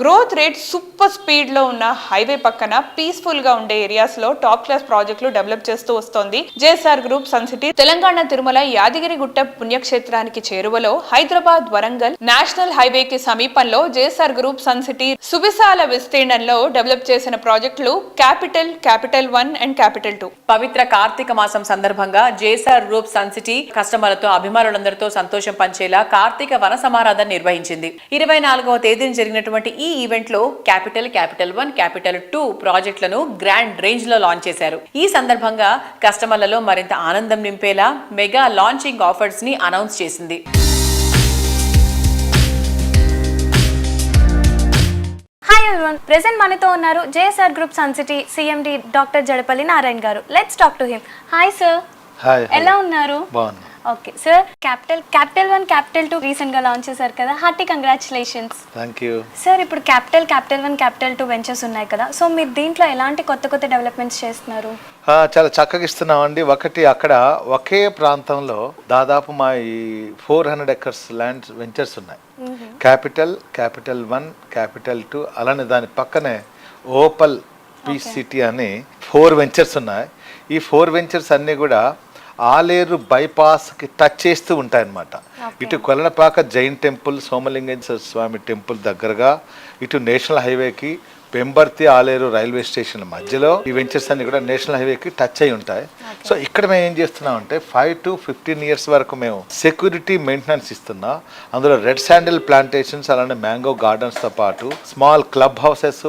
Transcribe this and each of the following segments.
Growth rate super speed లో ఉన్న highway పక్కన పీస్ఫుల్ గా ఉండే ఏరియాస్ లో టాప్ క్లాస్ ప్రాజెక్టులు డెవలప్ చేస్తూ వస్తోంది JSR group Sun City. Telangana Tirumala Yadagirigutta పుణ్యక్షేత్రానికి చేరువలో హైదరాబాద్ వరంగల్ నేషనల్ హైవే కి సమీపంలో జేఎస్ఆర్ గ్రూప్ సన్ సిటీ సువిశాల విస్తీర్ణంలో డెవలప్ చేసిన ప్రాజెక్టులు క్యాపిటల్ 1 అండ్ క్యాపిటల్ 2. పవిత్ర కార్తీక మాసం సందర్భంగా జేఎస్ఆర్ గ్రూప్ సన్ సిటీ కస్టమర్లతో అభిమానులందరితో సంతోషం పంచేలా కార్తీక వన సమారాధన నిర్వహించింది. 24వ తేదీన జరిగినటువంటి ఈ ఈవెంట్ లో క్యాపిటల్ 1, క్యాపిటల్ 2 ప్రాజెక్టులను గ్రాండ్ రేంజ్ లో లాంచ్ చేశారు. ఈ సందర్భంగా కస్టమర్లలో మరింత ఆనందం నింపేలా మెగా లాంచింగ్ ఆఫర్స్ ని అనౌన్స్ చేసింది. హాయ్ ఎవరీవన్, ప్రెజెంట్ మనతో ఉన్నారు JSR group Sun City CMD doctor Jadapalli Narayana గారు. Let's talk to him. Hi sir. Hi. ఎలా ఉన్నారు? బాగున్నా. Okay sir, capital 1, capital 2 recent గా లాంచ్ చేశారు కదా, hearty congratulations. Thank you sir. ఇప్పుడు క్యాపిటల్ 1, క్యాపిటల్ 2 వెంచర్స్ ఉన్నాయి కదా, సో మీరు దీంట్లో ఎలాంటి కొత్త డెవలప్మెంట్స్ చేస్తున్నారు? చాలా చక్కగా ఇస్తున్నామండి. ఒకటి అక్కడ ఒకే ప్రాంతంలో దాదాపు మా ఈ 400 ఎకర్స్ ల్యాండ్ వెంచర్స్ ఉన్నాయి. క్యాపిటల్ 1, క్యాపిటల్ 2, అలానే దాని పక్కనే ఓపల్ పీస్ సిటీ అని 4 వెంచర్స్ ఉన్నాయి. ఈ 4 వెంచర్స్ అన్నీ కూడా ఆలేరు బైపాస్కి టచ్ చేస్తూ ఉంటాయన్నమాట. ఇటు కొలనపాక జైన్ టెంపుల్, సోమలింగేశ్వర స్వామి టెంపుల్ దగ్గరగా, ఇటు నేషనల్ హైవేకి పెంబర్తి ఆలేరు రైల్వే స్టేషన్ మధ్యలో ఈ వెంచర్స్ అన్ని కూడా నేషనల్ హైవేకి టచ్ అయి ఉంటాయి. సో ఇక్కడ మేము ఏం చేస్తున్నాం అంటే 5 to 15 years వరకు మేము సెక్యూరిటీ మెయింటెనెన్స్ ఇస్తున్నాం. అందులో రెడ్ శాండిల్ ప్లాంటేషన్స్, అలానే మ్యాంగో గార్డెన్స్తో పాటు స్మాల్ క్లబ్ హౌసెస్,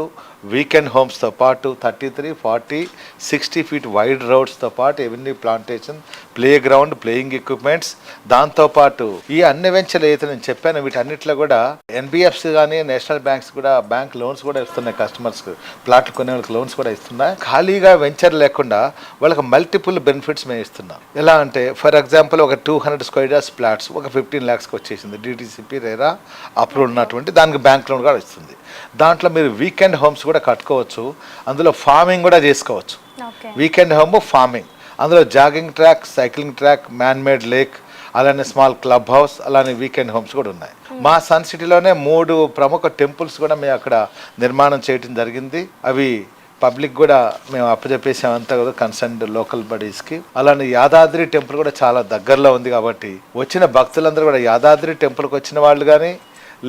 వీకెండ్ హోమ్స్తో పాటు 33, 40, 60 feet వైడ్ రోడ్స్తో పాటు avenue plantation, play ground, playing equipments, దాంతోపాటు ఈ అన్ని వెంచర్లు అయితే నేను చెప్పాను వీటన్నిటిలో కూడా ఎన్బిఎఫ్సి కానీ నేషనల్ బ్యాంక్స్ కూడా బ్యాంక్ లోన్స్ కూడా ఇస్తున్నాయి. కస్టమర్స్కి ప్లాట్లు కొనే వాళ్ళకి లోన్స్ కూడా ఇస్తున్నాయి. ఖాళీగా వెంచర్ లేకుండా వాళ్ళకి మల్టిపుల్ బెనిఫిట్స్ మేము ఇస్తున్నాం. ఎలా అంటే ఫర్ ఎగ్జాంపుల్ ఒక 200 square yards ప్లాట్స్ ఒక 15 lakhs వచ్చేసింది. డిటిసిపి రేరా అప్రూవల్ ఉన్నటువంటి దానికి బ్యాంక్ లోన్ కూడా ఇస్తుంది. దాంట్లో మీరు వీకెండ్ హోమ్స్ కూడా కట్టుకోవచ్చు. అందులో ఫార్మింగ్ కూడా చేసుకోవచ్చు. వీకెండ్ హోమ్ ఫార్మింగ్, అందులో jogging track, cycling track, man made lake, అలానే స్మాల్ క్లబ్ హౌస్, అలానే వీకెండ్ హోమ్స్ కూడా ఉన్నాయి. మా సన్ సిటీలోనే 3 ప్రముఖ టెంపుల్స్ కూడా మేము అక్కడ నిర్మాణం చేయడం జరిగింది. అవి పబ్లిక్ కూడా మేము అప్పచెప్పేసామంతా కూడా కన్సర్న్డ్ లోకల్ బాడీస్కి. అలానే యాదాద్రి టెంపుల్ కూడా చాలా దగ్గరలో ఉంది కాబట్టి వచ్చిన భక్తులందరూ కూడా యాదాద్రి టెంపుల్కి వచ్చిన వాళ్ళు కానీ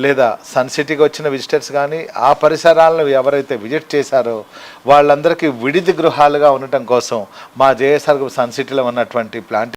లేదా సన్ సిటీకి వచ్చిన విజిటర్స్ కానీ ఆ పరిసరాలను ఎవరైతే విజిట్ చేశారో వాళ్ళందరికీ విడిది గృహాలుగా ఉండటం కోసం మా జేఎస్ఆర్ సన్ సిటీలో ఉన్నటువంటి ప్లాంట్